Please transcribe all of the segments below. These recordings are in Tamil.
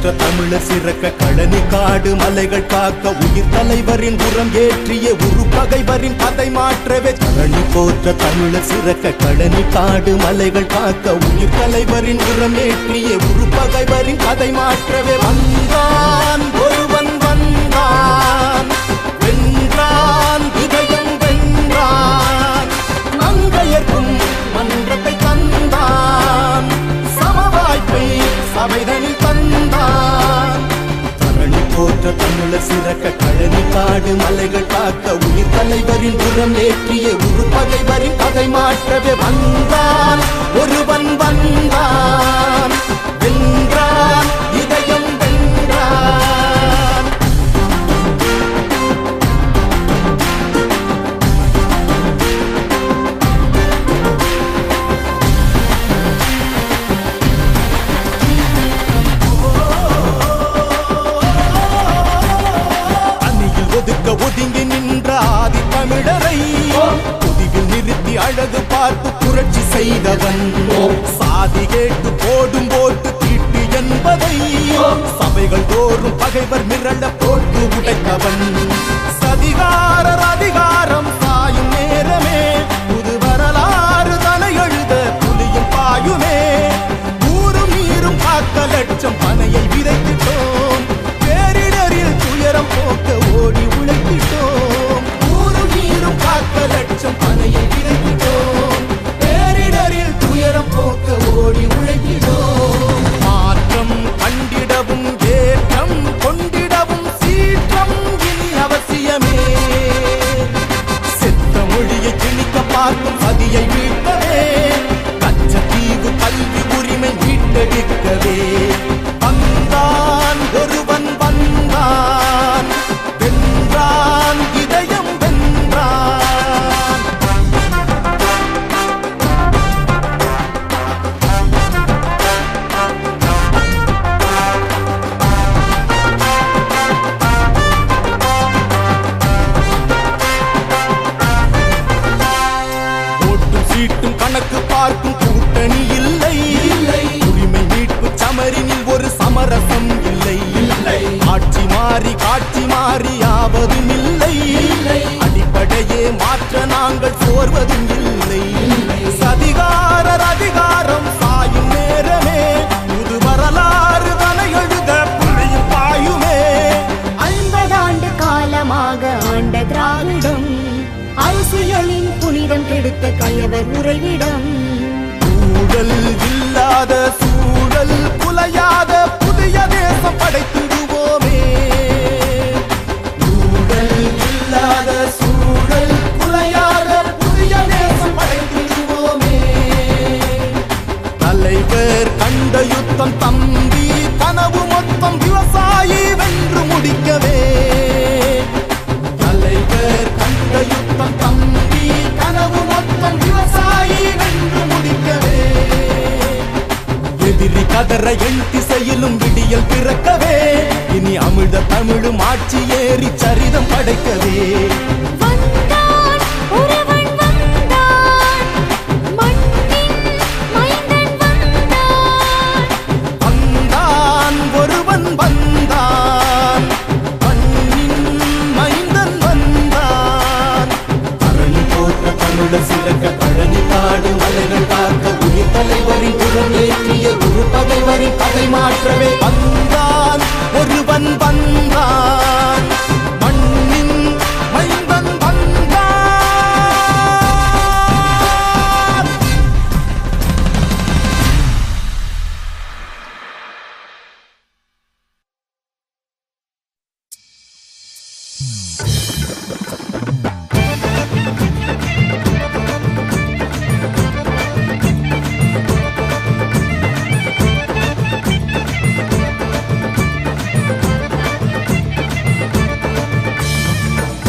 போற்ற தமிழர் சிறக்க கழனி காடு மலைகள் காக்க உயிர் தலைவரின் உரம் ஏற்றிய உரு பகைவரின் கதை மாற்றவே கழனி போற்ற தமிழர் சிறக்க கழனி காடு மலைகள் காக்க உயிர் தலைவரின் உரம் ஏற்றிய உரு பகைவரின் கதை மாற்றவே வந்தான் ஒருவன் வந்தான் வென்றான் இதயம் வென்றான் மங்கையர்க்கும் மன்றத்தை தந்தான் சமவாய்ப்பை சபைதனில் தந்தான் கழனி போற்ற தமிழர் சிறக்க கழனி காடு மலைகள் காக்க உயிர் தலைவரின் உரம் ஏற்றிய உரு பகைவரின் கதை மாற்றவே வந்தான் ஒருவன் வந்தான் வென்றான் இதயம் வென்றான். ஒதுங்கி நின்ற ஆதி தமிழரை புதிவில் நிறுத்தி அழகு பார்த்து புரட்சி செய்தவன் சாதி கேட்டு போடும் போட்டு தீட்டு என்பதை சபைகள் தோறும் பகைவர் மிரள போட்டு உடைத்தவன் சதிகாரர் அதிகாரம் சாயும் நேரமே புது வரலாறு தனை எழுத புலியும் பாயுமே ஊரும் நீரும் காக்க லட்சம் பனையை விதைத்திட்டோம் பேரிடரில் துயரம் போக்க ஓடி உழைத்திட்டோம் ஊரும் நீரும் காக்க லட்சம் பனையை விதைத்திட்டோம் பேரிடரில் துயரம் போக்க ஓடி உழைத்திட்டோம் மாற்றம் கண்டிடவும் ஏற்றம் கொண்டிடவும் சீற்றம் இனி அவசியமே செத்த மொழியை திணிக்க பார்க்கும் சதியை மீட்கவே கச்சத்தீவு கல்வி உரிமை மீட்டெடுக்கவே வந்தான் ஒருவன் வந்தான் வென்றான் இதயம் வென்றான். ஓட்டும் சீட்டும் கணக்கு பார்க்கும் கூட்டணி இல்லை உரிமை மீட்பு சமரினில் ஒரு சமரசம் இல்லை ஆட்சி மாறி ஆவதும் இல்லை அடிப்படையே மாற்ற நாங்கள் சோர்வதும் இல்லை சதிகாரர் அதிகாரம் சாயும் நேரமே புது வரலாறு தனை எழுத புலியும் பாயுமே 50 ஆண்டு காலமாக ஆண்ட திராவிடம் அரசியலின் புனிதம் கெடுத்த கயவர் உறைவிடம் ஊழல் இல்லாத சூழல் குலையாத புதிய தேசம் படைத்திடுவோமே ஊழல் இல்லாத சூழல் குலையாத புதிய தேசம் படைத்திடுவோமே தலைவர் கண்ட யுத்தம் தம்பி கனவு மொத்தம் விவசாயி வென்று முடிக்கவே தலைவர் கண்ட யுத்தம் தம்பி கனவு மொத்தம் விவசாயி வென்று முடிக்கவே எதிரி கதற எண் திசையிலும் விடியல் பிறக்கவே இனி அமிழ்த தமிழும் ஆட்சி ஏறி சரிதம் படைக்கவே வந்தான் ஒருவன் வந்தான் மண்ணின் மைந்தன் வந்தான் வந்தான் ஒருவன் வந்தான் மண்ணின் மைந்தன் வந்தான் கழனி போற்ற தமிழர் சிறக்க கழனி காடு மலைகள் காக்க உயிர் தலைவரின் உரம் ஏற்றிய குரு பகைவரின் கதை மாற்றவே வந்தான் ஒருவன் வந்தான் மண்ணின் மைந்தன் வந்தான்.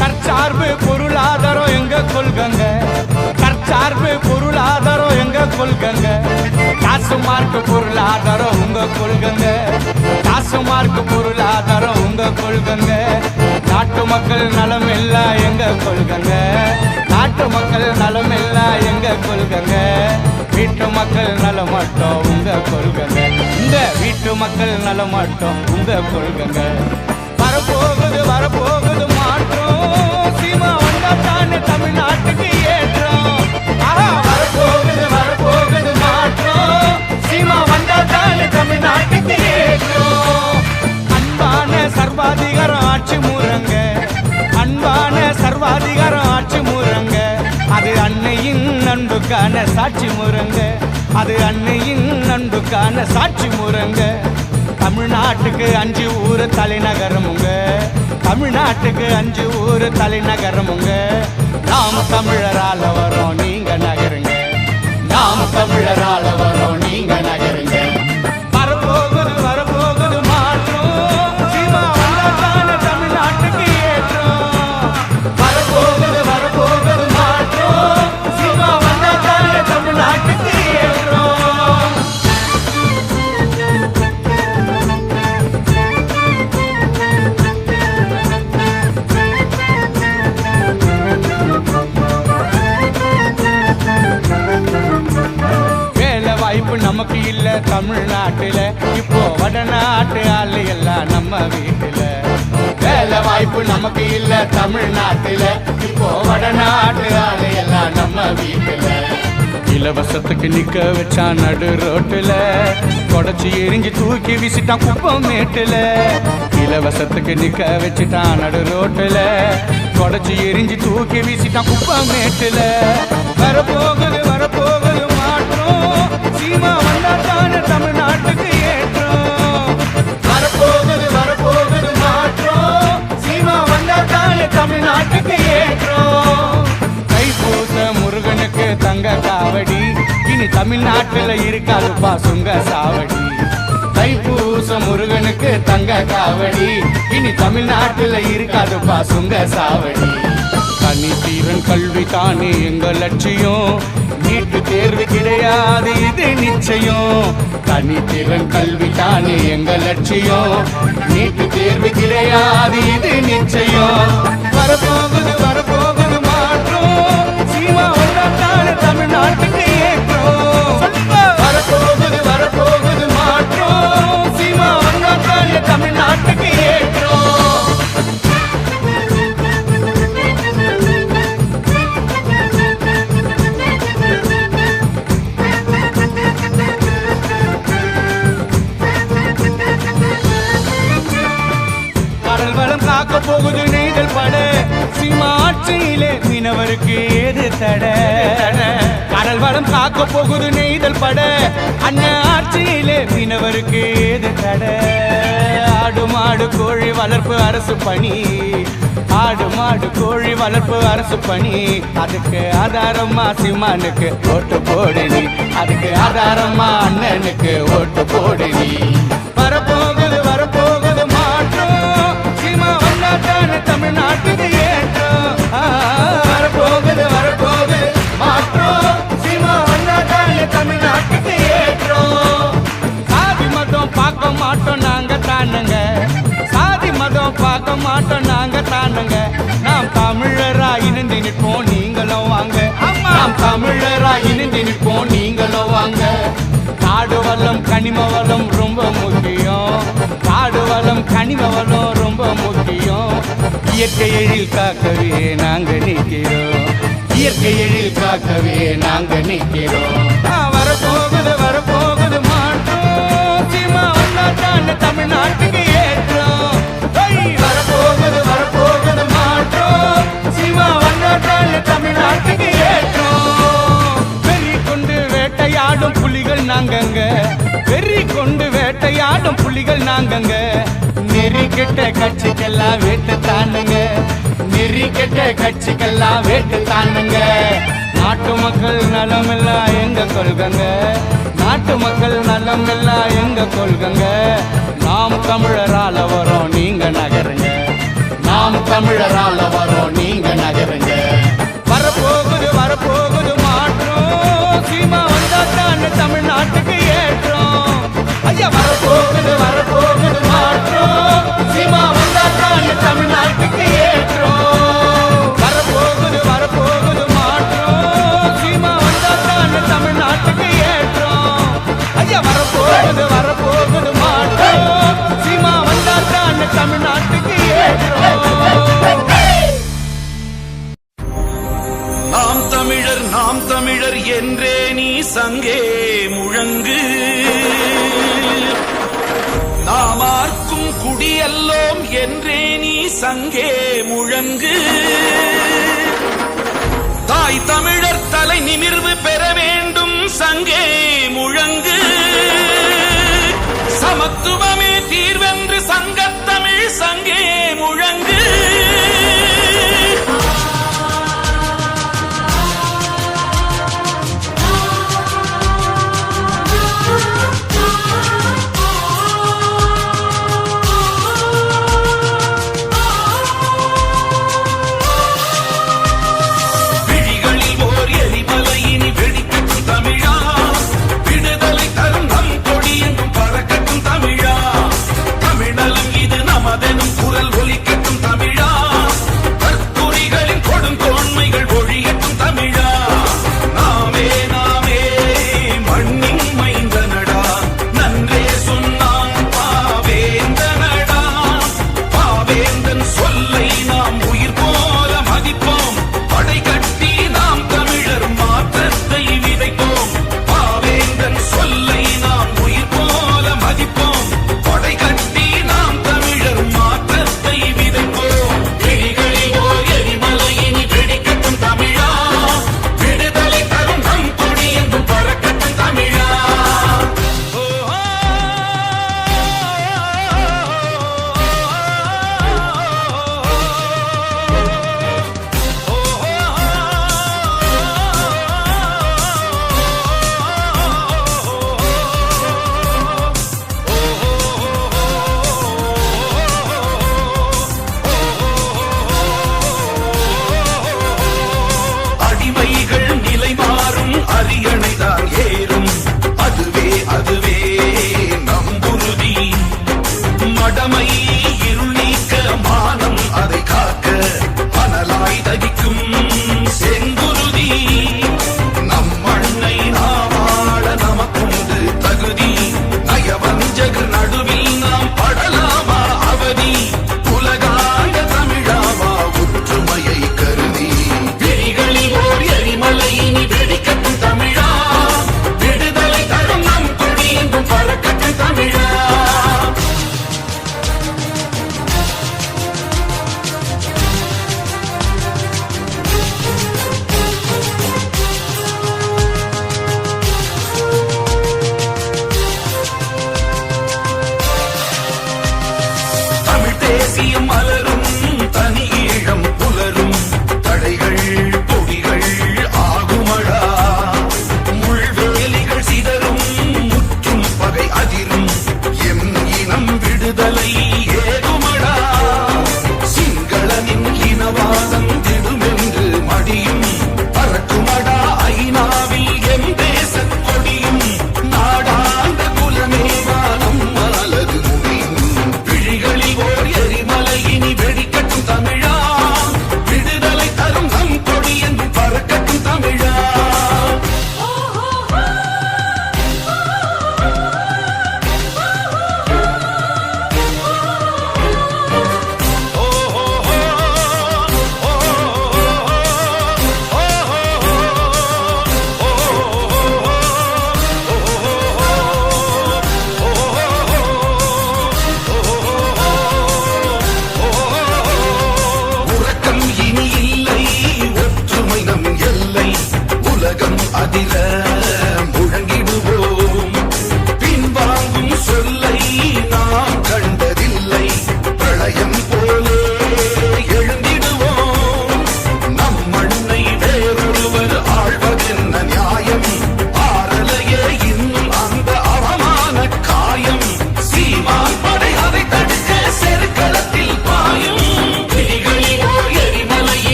தற்சார்பு பொருளாதாரம் எங்க கொள்கங்க தற்சார்பு பொருளாதாரம் எங்க கொள்கங்க காசு மார்க்கு பொருளாதாரம் உங்க கொள்கங்க காசு மார்க்கு பொருளாதாரம் உங்க கொள்கங்க நாட்டு மக்கள் நலம் எல்லாம் எங்க கொள்கங்க நாட்டு மக்கள் நலம் எல்லாம் எங்க கொள்கங்க வீட்டு வீட்டு மக்கள் நல மட்டும் உங்க கொள்கைங்க. இந்த வீட்டு மக்கள் நல மட்டும் உங்க கொள்கைங்க. வரப்போகுது வரப்போகுது மாற்றம், சீமா வந்தா தானே தமிழ்நாட்டுக்கு ஏற்றம். ஆஹா, வரப்போகுது வரப்போகுது மாற்றம், சீமா வந்தா தானே தமிழ்நாட்டுக்கு ஏற்றம். அன்பான சர்வாதிகாரம் ஆட்சி முறங்க, அன்பான சர்வாதிகாரம் ஆட்சி முறங்க, அது அன்னையின் அன்புக்கான சாட்சி முறங்க, அது அன்னையின் அன்புக்கான சாட்சி முறங்க. தமிழ்நாட்டுக்கு 5 ஊர் தலைநகரமுங்க, தமிழ்நாட்டுக்கு 5 ஊர் தலைநகரமுங்க. நாம் தமிழரால வரோம் நீங்க நகருங்க, நாம் தமிழரால வரோம் நீங்க நகருங்க. வரப்போகுது வரப்போகுது மாற்றம், சீமா வந்தாதான தமிழ்நாட்டுக்கு ஏற்றம். வரப்போகுது வரப்போகுது மாற்றம், சீமா வந்தாதான தமிழ்நாட்டுக்கு ஏற்றம். வாய்ப்பு நமக்கு இல்ல தமிழ்நாட்டுல, இப்போ வடநாட்டு ஆளு எல்லாம் நம்ம வீட்டுல. வேலை வாய்ப்பு நமக்கு இல்ல தமிழ்நாட்டுல, இப்போ வடநாட்டு ஆளு எல்லாம் நம்ம வீட்டுல. இலவசத்துக்கு நிக்க வச்சான் நடு ரோட்டுல, கொடைச்சி எரிஞ்சு தூக்கி வீசிட்டான் குப்பம் மேட்டுல. இலவசத்துக்கு நிக்க வச்சுட்டான் நடு ரோட்டுல, கொடைச்சி எரிஞ்சு தூக்கி வீசிட்டான் குப்பம் மேட்டுல. வரப்போகுது வரப்போகுது மாற்றம், சீமா வந்தா தானே தமிழ்நாட்டுக்கு ஏற்றம். வரப்போகுது வரப்போகுது மாற்றம், சீமா வந்தா தானே தமிழ்நாட்டுக்கு ஏற்றம். தைப்பூச முருகனுக்கு தங்க காவடி, இனி தமிழ்நாட்டுல இருக்காதுப்பா சுங்க சாவடி. தைப்பூச முருகனுக்கு தங்க காவடி, இனி தமிழ்நாட்டுல இருக்காதுப்பா சுங்க சாவடி. தனித்தீரன் கல்வி தானே எங்க லட்சியம், நீட்டு தேர்வு கிடையாது இது நிச்சயம். தனித்திறன் கல்வி தானே எங்க லட்சியம், நீட்டு தேர்வு கிடையாது இது நிச்சயம். வரப்போகுது வரப்போகுது மாற்றம், சீமா வந்தா தானே தமிழ்நாட்டுக்கு ஏற்றம். வரப்போகுது வரப்போகுது மாற்றம், சீமா வந்தா தானே தமிழ்நாட்டுக்கு ஏற்றம். காக்க போகுது நெய்தல் பட, சீமா ஆட்சியிலே மீனவருக்கு ஏது தட. கடல் வளம் காக்க போகுது நெய்தல் பட, அண்ணன் ஆட்சியிலே மீனவருக்கு ஏது தட. ஆடு மாடு கோழி வளர்ப்பு அரசு பணி, ஆடு மாடு கோழி வளர்ப்பு அரசு பணி. அதுக்கு ஆதாரமா சீமானுக்கு ஓட்டு போடு நீ, அதுக்கு ஆதாரமா அண்ணனுக்கு ஓட்டு போடு நீ. வரப்போகுது வரப்போகுது மாற்றம், சீமா வந்தா தானே தமிழ்நாட்டுக்கு ஏற்றம். வரப்போகுது வரப்போகுது மாற்றம், சீமா வந்தா தானே தமிழ்நாட்டுக்கு ஏற்றம். சாதி மதம் பார்க்க மாட்டோம் நாங்க தானுங்க, சாதி மதம் பார்க்க மாட்டோம் நாங்க தானுங்க. நாம் தமிழரா இணைந்து நிற்போம் நீங்களும் வாங்க, நாம் தமிழரா இணைந்து நிற்போம் நீங்களும் வாங்க. காடு வளம் கனிம வளம் ரொம்ப முக்கியம், காடு வளம் கனிம வளம் ரொம்ப முக்கியம். இயற்கை எழில் காக்கவே நாங்க நிற்கிறோம், இயற்கை எழில் காக்கவே நாங்க நிற்கிறோம். வரப்போகுது வரப்போகுது மாற்றம், சீமா வந்தா தானே தமிழ்நாட்டுக்கு ஏற்றம். வரப்போகுது வரப்போகுது மாற்றம், சீமா வந்தா தானே தமிழ்நாட்டுக்கு ஏற்றம். வெறி கொண்டு வேட்டையாடும் புலிகள் நாங்கங்க, வெறி கொண்டு வேட்டையாடும் புலிகள் நாங்கங்க. நெறி கெட்ட கட்சிக்கெல்லாம் வேட்டு தானுங்க, நெறி கெட்ட கட்சிக்கெல்லாம் வேட்டு தானுங்க. நாட்டு மக்கள் நலம் எல்லாம் எங்க கொள்கங்க, நாட்டு மக்கள் நலம் எல்லாம் எங்க கொள்கங்க. நாம் தமிழரால வரோம் நீங்க நகருங்க, நாம் தமிழரால வரோம் நீங்க நகருங்க. வரப்போகுது வரப்போகுது மாற்றம், சீமா வந்தா தானே தமிழ்நாட்டுக்கு ஏற்றம். ஐயா வரப்போகுது வரப்போகுது மாற்றம், சீமா வந்தா தானே தமிழ்நாட்டுக்கு ஏற்றம். வரப்போகுது வரப்போகுது மாற்றம், சீமா வந்தா தானே தமிழ்நாட்டுக்கு ஏற்றம். நாம் தமிழர் என்றே நீ சங்கே முழங்கு நாமார்க்கும் குடியல்லோம் என்றே நீ சங்கே முழங்கு தாய் தமிழர் தலை நிமிர்வு பெற வேண்டும் சங்கே முழங்கு சமத்துவமே தீர்வென்று சங்கத்தமிழ் சங்கே முழங்கு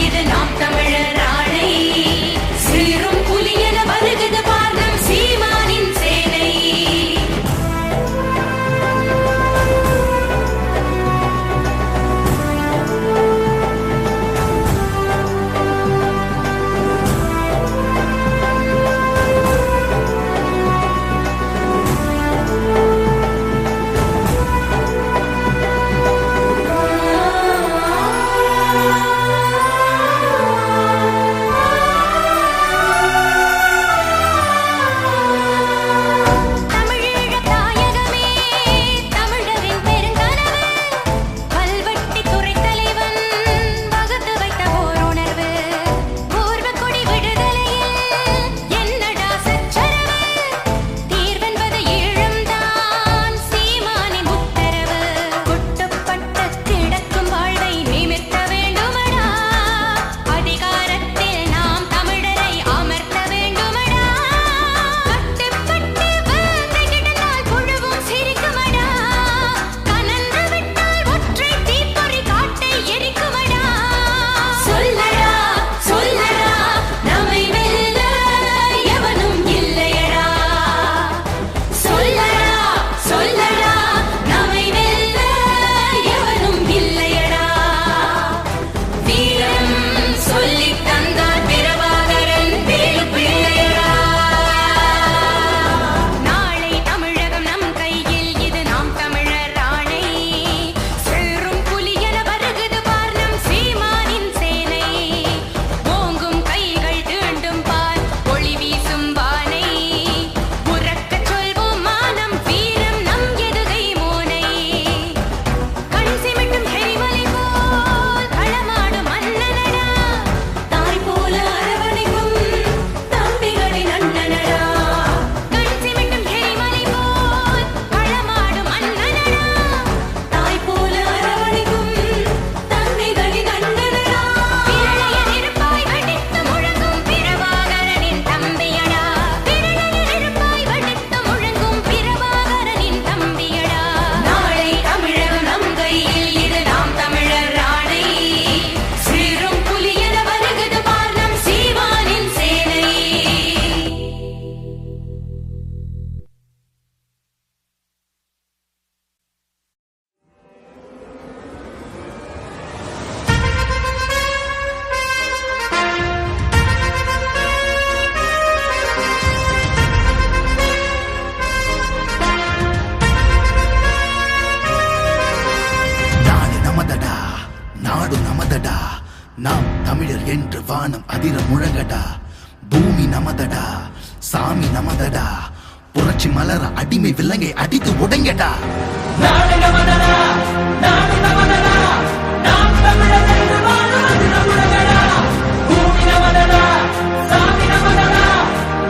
இது நாம் தமிழர் ஆணை சீரும் புலியன வருகுது பார்னம் சீமானின் சேனை நாம் தமிழர் என்று வானம் அதிர முழங்கடா. பூமி நமதடா, சாமி நமதடா, புரட்சி மலர அடிமை விலங்கை அடித்து உடைங்கடா. நாடு நமதடா, நாடு நமதடா, நாம் தமிழர் என்று வானம் அதிர முழங்கடா. பூமி நமதடா, சாமி நமதடா,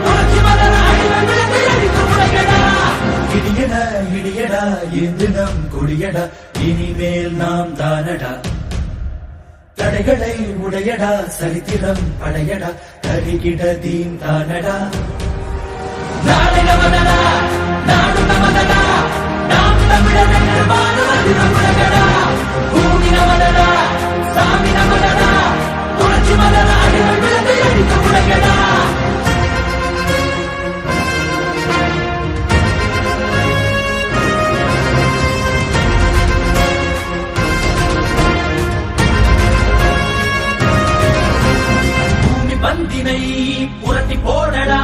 புரட்சி மலர அடிமை விலங்கை அடித்து உடைங்கடா. இடியடா இடியடா இது நம் கொடியடா, இனிமேல் நாம் தானடா. தடைகளை உடையடா, சரித்திரம் படையடா, கருகிட தீம் தானடா. நாடு நமதடா, நாடு நமதடா, நாம் தமிழர் என்று வானம் அதிர முழங்கடா. பூமி நமதடா, சாமி நமதடா, புரட்சி மலர அடிமை விலங்கை அடித்து உடைங்கடா. பந்தினை புரட்டி போடடா,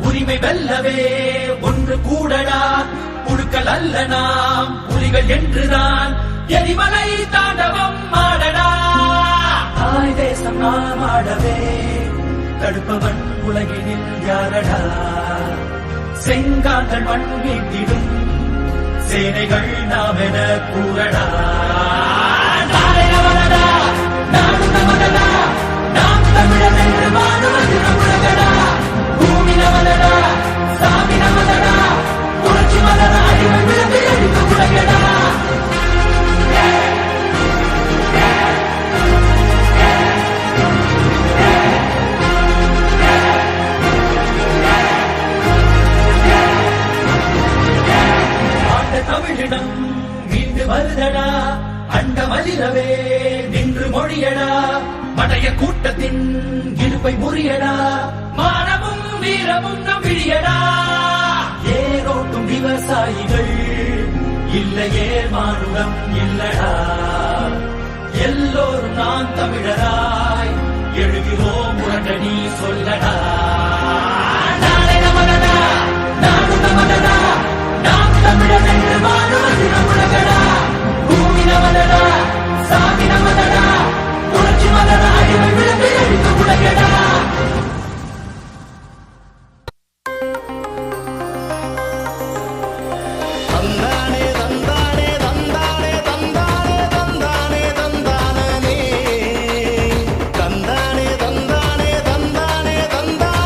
உரிமை வெல்லவே ஒன்று கூடடா. புழுக்கள் அல்ல நாம் புலிகள் என்றுதான் எரிமலை தாண்டவம் ஆடடா. தாய் தேசம் நாம் ஆடவே தடுப்பவன் உலகினில் யாரடா. செங்காந்தள் மண் மீட்டிடும் சேனைகள் நாம் என கூறடா. நாடு நமதடா, நாடு நமதடா, நாம் தமிழர் என்று வானம் அதிர முழங்கடா. பூமி நமதடா, சாமி நமதடா, புரட்சி மலர அடிமை விலங்கை அடித்து உடைங்கடா. ஆண்ட தமிழிடம் மீண்டு வருதடா, அண்ட மலிரவே நின்று மொழியடா. மட பழைய கூட்டத்தின் இழுப்பை முறியடா, மானமும் வீரமும் நம் விழியடா. ஏரோட்டும் விவசாயிகள் இல்லையே மானுடம் இல்லடா. எல்லோரும் நான் தமிழராய் எழுகிறோம் உறக்க நீ சொல்லடா. நாளை நமதடா, நாடு நமதடா, நாம் தமிழர் என்று வாழுவது நம்முலகடா. பூமி நமதடா, சாமி நமதடா, புரட்சி மலர அடிமை விழுந்து எழுந்து உலகடா. தந்தானே தந்தானே தந்தானே தந்தானே தந்தானே தந்தானே தந்தானே தந்தானே தந்தானே தந்தானே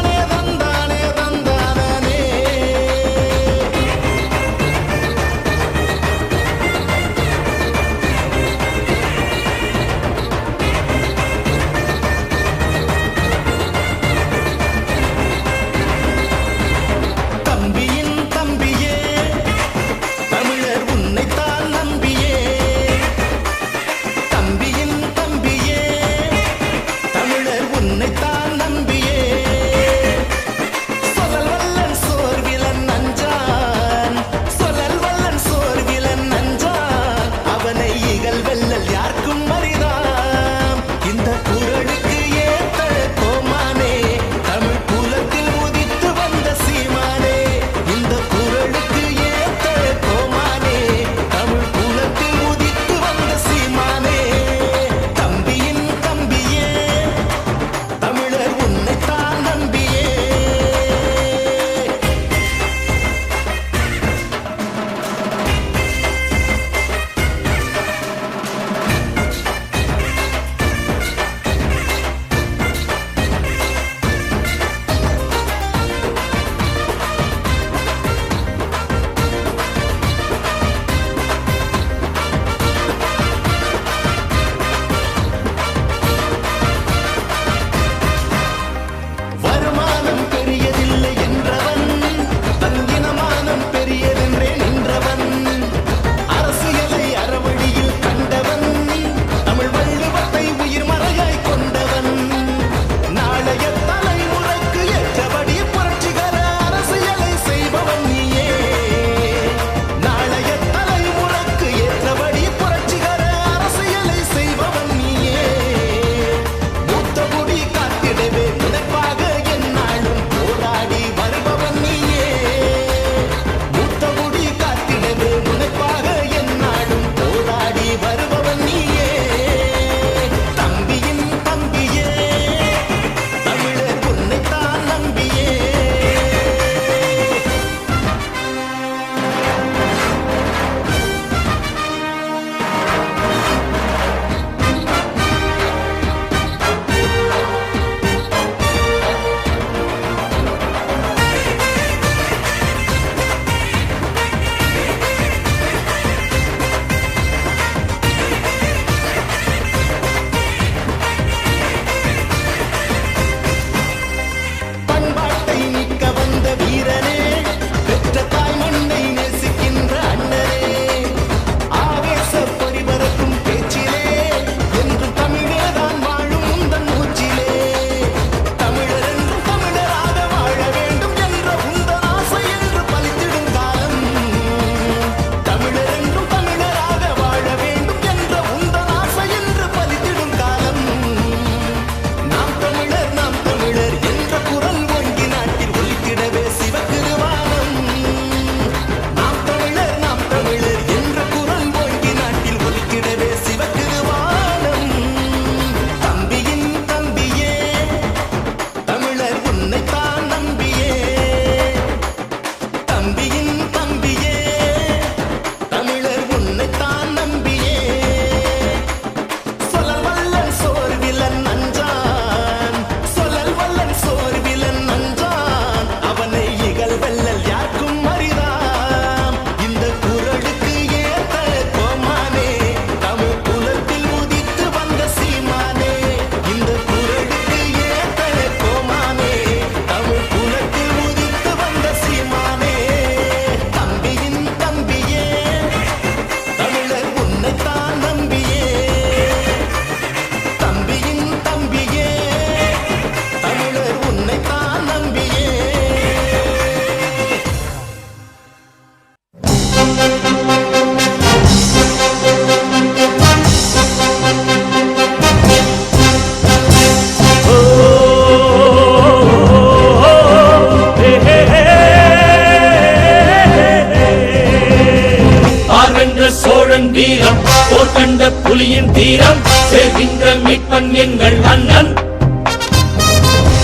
புலியின் தீரம் சேர்கின்ற மீட்பன் எங்கள் அண்ணன்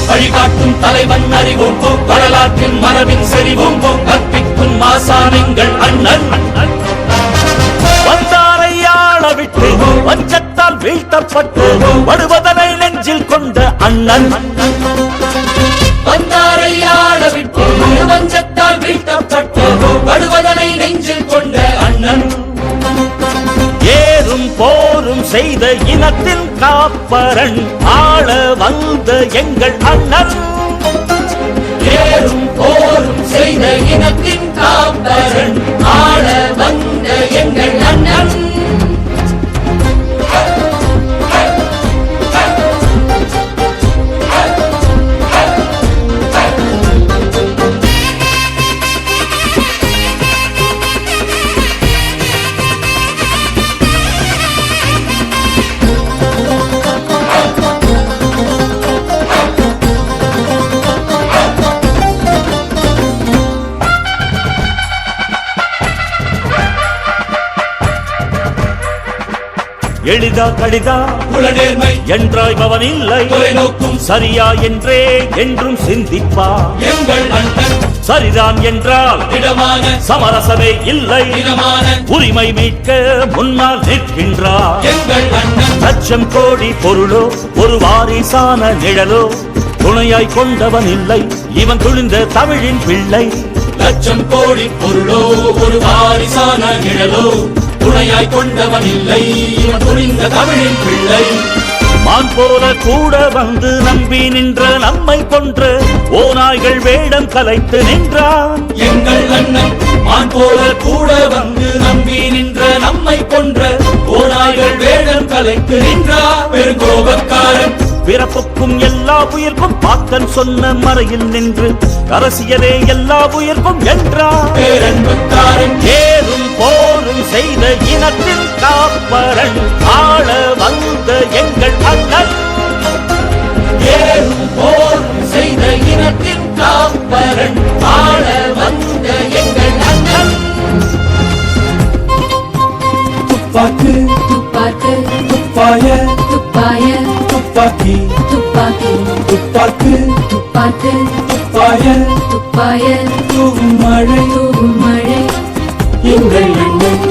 வழிகாட்டும் தலைவன் அறிவோம் வரலாற்றின் மரபின் செறிவோம் கற்பிக்கும் மாசான் எங்கள் அண்ணன் வந்தாரை ஆள விட்டு வஞ்சத்தால் வீழ்த்தப்பட்டு வருவதனை நெஞ்சில் கொண்ட அண்ணன் வந்தாரை ஆள விட்டு வஞ்சத்தால் வீழ்த்தப்பட்டு வருவதனை நெஞ்சில் கொண்ட அண்ணன் ஏறும் போரும் செய்த இனத்தின் காப்பரன் ஆள வந்த எங்கள் அண்ணன் ஏறும் போரும் செய்த இனத்தின் காப்பரன் ஆள வந்த எங்கள் அண்ணன் எளிதா கடிதா உளநேர்மை என்றாய் பவன் இல்லை தொலைநோக்கும் சரியா என்றே என்றும் சிந்திப்பா எங்கள் அண்ணன் சரிதான் என்றால் திடமான சமரசமே இல்லை திடமான உரிமை மீட்க முன்னால் நிற்கின்றார் எங்கள் அண்ணன் லட்சம் கோடி பொருளோ ஒரு வாரிசான நிழலோ துணையாய் கொண்டவன் இல்லை இவன் துணிந்த தமிழின் பிள்ளை லட்சம் கோடி பொருளோ ஒரு வாரிசான நிழலோ துணையாய் கொண்டவன் இல்லை இவன் துணிந்த தமிழின் பிள்ளை மான் போல கூட வந்து நம்பி நின்ற நம்மை கொன்ற ஓநாய்கள் வேடம் கலைத்து நின்றான் எங்கள் அண்ணன் மான் போல கூட வந்து நம்பி நின்ற நம்மை கொன்ற ஓநாய்கள் வேடம் கலைத்து நின்றார் பெருங்கோபக்காரன் பிறப்புக்கும் எல்லா உயிர்க்கும் பாக்கன் சொன்ன மறையில் நின்று அரசியலே எல்லா உயிர்க்கும் என்றார் பேரன்புக்காரன் ஏறும் போரும் செய்த இனத்தின் காப்பரன் ஆள வந்த எங்கள் அண்ணன் ஏறும் போரும் செய்த இனத்தின் காப்பரன் ஆள வந்த எங்கள் அண்ணன் துப்பாக்கு துப்பாக்கு துப்பாய துப்பாய துப்பாக்கி துப்பாக்கி துப்பாக்கு துப்பாக்கு துப்பாய துப்பாய தூவும் மழை தூவும் மழை எங்கள் அண்ணன்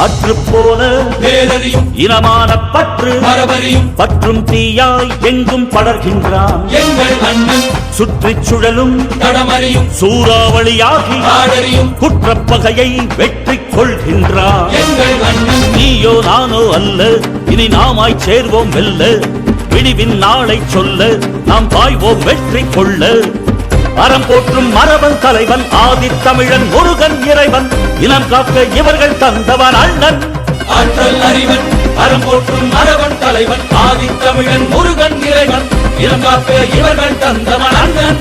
அற்றுப்போன பேரறியும் இனமான பற்று மரபறியும் பற்றும் தீயாய் எங்கும் படர்கின்றான் எங்கள் அண்ணன் சுற்றிச் சுழலும் தடமறியும் சூறாவளியாகி ஆடறியும் குற்றப்பகையை வெற்றி கொள்கின்றான் எங்கள் அண்ணன் நீயோ நானோ அல்ல இனி நாமாய் சேர்வோம் வெல்ல விடிவின் நாளை சொல்ல நாம் பாய்வோம் வெற்றி கொள்ள அறம் போற்றும் மரபன் தலைவன் ஆதித்தமிழன் முருகன் இறைவன் இனம் காக்க இவர்கள் தந்தவன் அண்ணன் ஆற்றல் அறிவன் அறம் போற்றும் மரபன் தலைவன் ஆதித்தமிழன் முருகன் இறைவன் இனம் காக்க இவர்கள் தந்தவன் அண்ணன்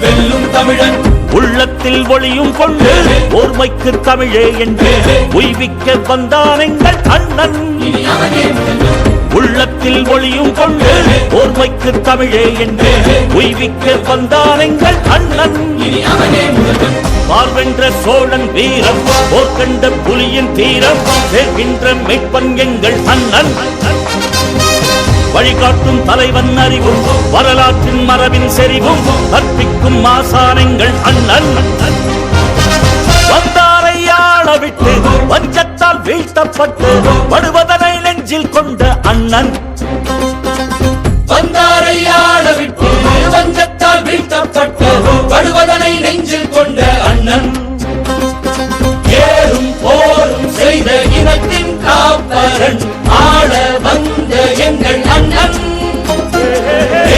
வெல்லும் தமிழன் உள்ளத்தில் ஒளியும் கொண்டு ஓர்மைக்கு தமிழே என்று உய்விக்க வந்தான் எங்கள் அண்ணன் இனி அவனே முதல்வன் உள்ளத்தில் ஒளியும் கொண்டு ஓர்மைக்கு தமிழே என்று உய்விக்க வந்தான் எங்கள் அண்ணன் இனி அவனே முதல்வன் வாழ்வென்ற சோழன் வீரம் போர்க்கண்ட புலியின் தீரம் சேர்கின்ற மீட்பன் எங்கள் அண்ணன் வழிகாட்டும் தலைவன் அறிவும் வரலாற்றின் மரபின் செறிவும் கற்பிக்கும் மாசானங்கள் அண்ணன் வந்தாரை ஆள விட்டு வஞ்சத்தால் வீழ்த்தப்பட்டு படுவதனை நெஞ்சில் கொண்ட அண்ணன் வந்தாரை ஆள விட்டு வஞ்சத்தால் வீழ்த்தப்பட்டு படுவதனை நெஞ்சில் கொண்ட அண்ணன் ஏறும் போரும் செய்த இனத்தின் காப்பரன் ஆள வந்த எங்கள் அண்ணன்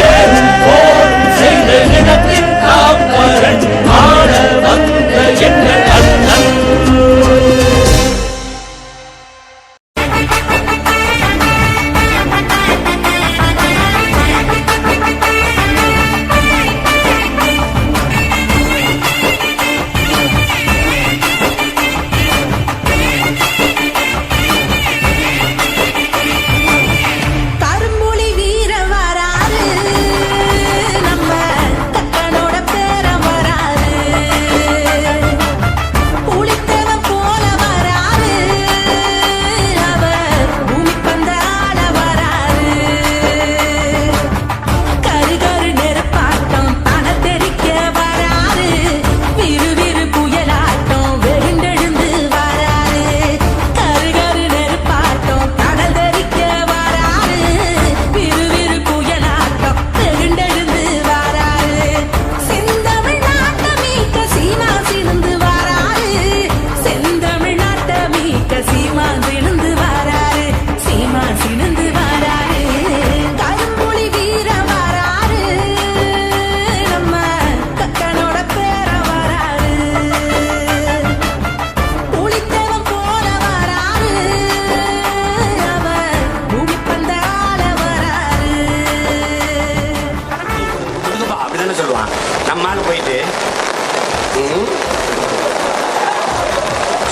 ஏறும் போரும் செய்த இனத்தின் காப்பரன் ஆள வந்த எங்கள் அண்ணன்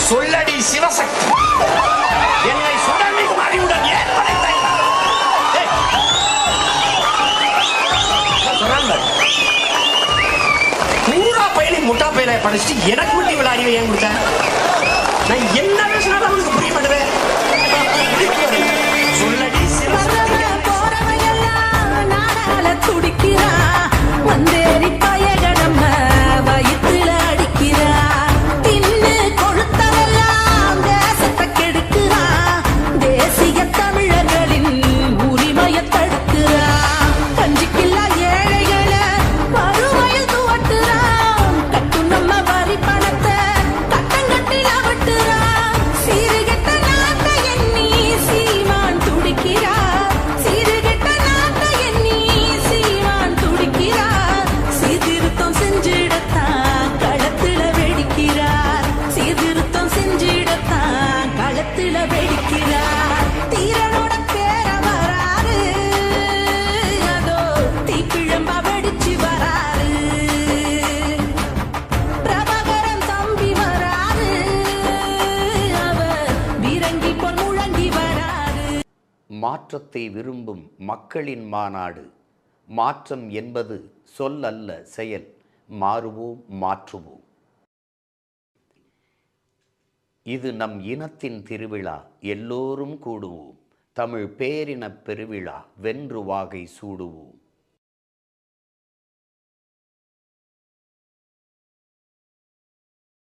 சொல்லடி சிவசக்தி, என்னை சுடலை மறைவுடன் ஏன் படைத்தாய்? பூரா பயிலை முட்டா பயிலை படைச்சிட்டு எனக்கு மட்டும் இவ்வளவு அறிவை ஏன் கொடுத்த? நான் என்ன பேசினாலும் அவனுக்கு புரிய மாட்டேன். சொல்லடி சிவசக்தி. துடிக்கிறா வந்தேறி பயகடம்ம வயிற்றுல அடிக்கிறா, தின்னு கொழுத்தவெல்லாம் தேசத்தை கெடுக்கிறா, தேசிய தமிழர்களின் உரிமையை தடுக்கிறா, கஞ்சிக்கில்லா ஏழைகளை வறுமையில் துவட்டுறா, கட்டும் நம்ம வரி பணத்தை கட்டங்கட்டில விட்டுறா, சீர்கெட்ட நாட்டை எண்ணி சீமான் துடிக்கிறா, சீர்கெட்ட நாட்டை எண்ணி சீமான் துடிக்கிறா, சீர்திருத்தம் செஞ்சிடத்தான் களத்துல வெடிக்கிறார், சீர்திருத்தம் செஞ்சிடத்தான் களத்துல வெடிக்கிறார், தீரனோட பேர வராரு, அதோ தீப்பிழம்பா வெடிச்சு வராரு, பிரபாகரன் தம்பி வராரு, அவர் வீரங்கி பொன் முழங்கி வராரு. மாற்றத்தை விரும்பும் மக்களின் மாநாடு. மாற்றம் என்பது சொல் அல்ல, செயல். மாறுவோம், மாற்றுவோம். இது நம் இனத்தின் திருவிழா, எல்லோரும் கூடுவோம். தமிழ் பேரினப் பெருவிழா, வென்று வாகை சூடுவோம்.